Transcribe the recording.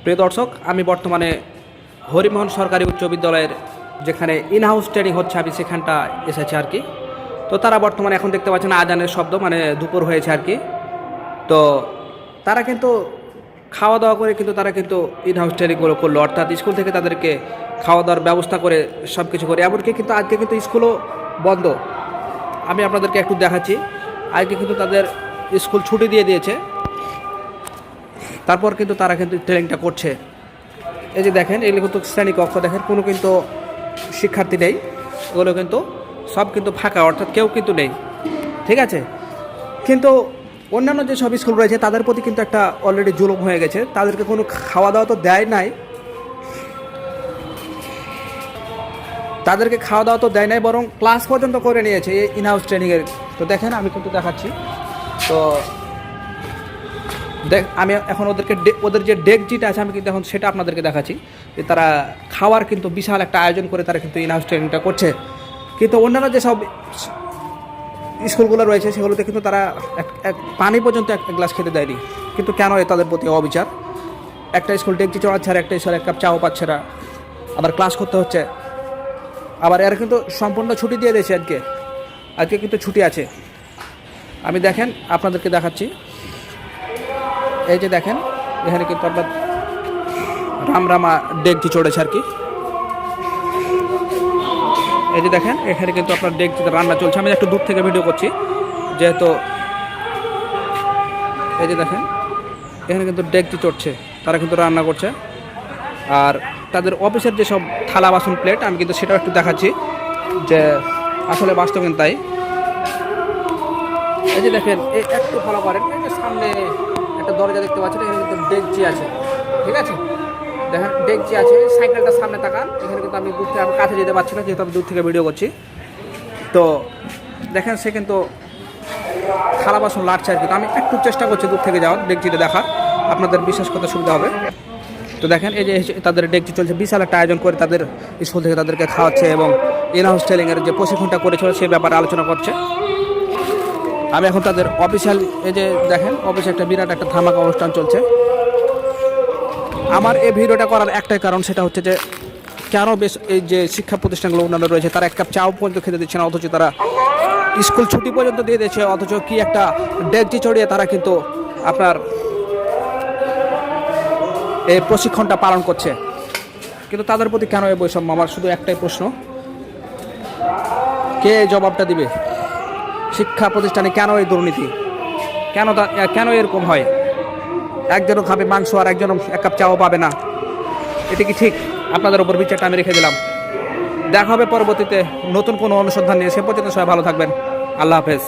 প্রিয় দর্শক, আমি বর্তমানে হরিমোহন সরকারি উচ্চ বিদ্যালয়ের যেখানে ইনহাউস ট্রেনিং হচ্ছে আমি সেখানটা এসেছি আর কি। তো তারা বর্তমানে এখন দেখতে পাচ্ছেন আজানের শব্দ, মানে দুপুর হয়েছে আর কি। তো তারা কিন্তু খাওয়া দাওয়া করে কিন্তু তারা কিন্তু ইনহাউস ট্রেনিংগুলো করলো, অর্থাৎ স্কুল থেকে তাদেরকে খাওয়া দাওয়ার ব্যবস্থা করে সব কিছু করে। এমনকি কিন্তু আজকে কিন্তু স্কুলও বন্ধ। আমি আপনাদেরকে একটু দেখাচ্ছি, আজকে কিন্তু তাদের স্কুল ছুটি দিয়ে দিয়েছে। তারপর কিন্তু তারা কিন্তু ট্রেনিংটা করছে। এই যে দেখেন, এগুলো কিন্তু শ্রেণীকক্ষ, দেখেন কোনো কিন্তু শিক্ষার্থী নেই, এগুলো কিন্তু সব কিন্তু ফাঁকা, অর্থাৎ কেউ কিন্তু নেই, ঠিক আছে। কিন্তু অন্যান্য যে সব স্কুল রয়েছে তাদের প্রতি কিন্তু একটা অলরেডি জুলুম হয়ে গেছে, তাদেরকে কোনো খাওয়া দাওয়া তো দেয় নাই, তাদেরকে খাওয়া দাওয়া তো দেয় নাই, বরং ক্লাস পর্যন্ত করে নিয়েছে এই ইনহাউস ট্রেনিংয়ের। তো দেখেন আমি কিন্তু দেখাচ্ছি। তো আমি এখন ওদের যে ডেকজিটা আছে আমি কিন্তু এখন সেটা আপনাদেরকে দেখাচ্ছি, যে তারা খাওয়ার কিন্তু বিশাল একটা আয়োজন করে তারা কিন্তু ইনহাউস ট্রেনিংটা করছে। কিন্তু অন্যান্য যেসব স্কুলগুলো রয়েছে সেগুলোতে কিন্তু তারা এক পানি পর্যন্ত এক গ্লাস খেতে দেয়নি। কিন্তু কেন তাদের প্রতি অবিচার? একটা স্কুল ডেকজি চড়াচ্ছে আর একটা স্কুল এক কাপ চাও পাচ্ছে না, আবার ক্লাস করতে হচ্ছে। আবার এরা কিন্তু সম্পূর্ণ ছুটি দিয়ে দিয়েছে, আজকে কিন্তু ছুটি আছে। আমি দেখেন আপনাদেরকে দেখাচ্ছি, এই যে দেখেন এখানে কিন্তু আপনার রামরামা ডেকজি চড়েছে আর কি। এই যে দেখেন এখানে কিন্তু আপনার ডেকজিতে রান্না চলছে। আমি একটু দূর থেকে ভিডিও করছি যেহেতু। এই যে দেখেন এখানে কিন্তু ডেকজি চড়ছে, তারা কিন্তু রান্না করছে। আর তাদের অফিসের যেসব থালা বাসন প্লেট আমি কিন্তু সেটাও একটু দেখাচ্ছি, যে আসলে বাস্তব কিন্তু তাই। এই যে দেখেন এই একটু ফলো করেন, এই যে সামনে একটা দরজা দেখতে পাচ্ছেন, এখানে কিন্তু ডেকজি আছে, ঠিক আছে। দেখেন ডেকজি আছে, সাইকেলটার সামনে তাকান, এখানে কিন্তু আমি দূর থেকে আমি কাছে যেতে পারছি না যেহেতু আমি দূর থেকে ভিডিও করছি। তো দেখেন সে কিন্তু থালা বাসন লাড়ছে আর কি। তো আমি একটু চেষ্টা করছি দূর থেকে যাওয়ার, ডেকজিটা দেখার, আপনাদের বিশ্বাস করতে সুবিধা হবে। তো দেখেন এই যে তাদের ডেকজি চলছে, বিশাল একটা আয়োজন করে তাদের স্কুল থেকে তাদেরকে খাওয়াচ্ছে এবং ইনহাউস ট্রেনিংয়ের যে প্রশিক্ষণটা করেছিল সেই ব্যাপারে আলোচনা করছে। আমি এখন তাদের অফিসিয়াল, এই যে দেখেন অফিসে একটা বিরাট একটা ধামাকা অনুষ্ঠান চলছে। আমার এই ভিডিওটা করার একটাই কারণ, সেটা হচ্ছে যে কেন বেশ এই যে শিক্ষা প্রতিষ্ঠানগুলো অন্যান্য রয়েছে তারা এক কাপ চাও পর্যন্ত খেতে দিচ্ছে না, অথচ তারা স্কুল ছুটি পর্যন্ত দিয়ে দিচ্ছে, অথচ কি একটা ডেকজি চড়িয়ে তারা কিন্তু আপনার এই প্রশিক্ষণটা পালন করছে। কিন্তু তাদের প্রতি কেন এই বৈষম্য? আমার শুধু একটাই প্রশ্ন, কে জবাবটা দিবে? শিক্ষা প্রতিষ্ঠানে কেন এই দুর্নীতি? কেন এরকম হয়? একজনও খাবে মাংস আর একজনও এক কাপ চাও পাবে না, এটা কি ঠিক? আপনাদের উপর বিচারটা আমি রেখে দিলাম। দেখা হবে পরবর্তীতে নতুন কোনো অনুসন্ধান নিয়ে। সে পর্যন্ত সবাই ভালো থাকবেন। আল্লাহ হাফেজ।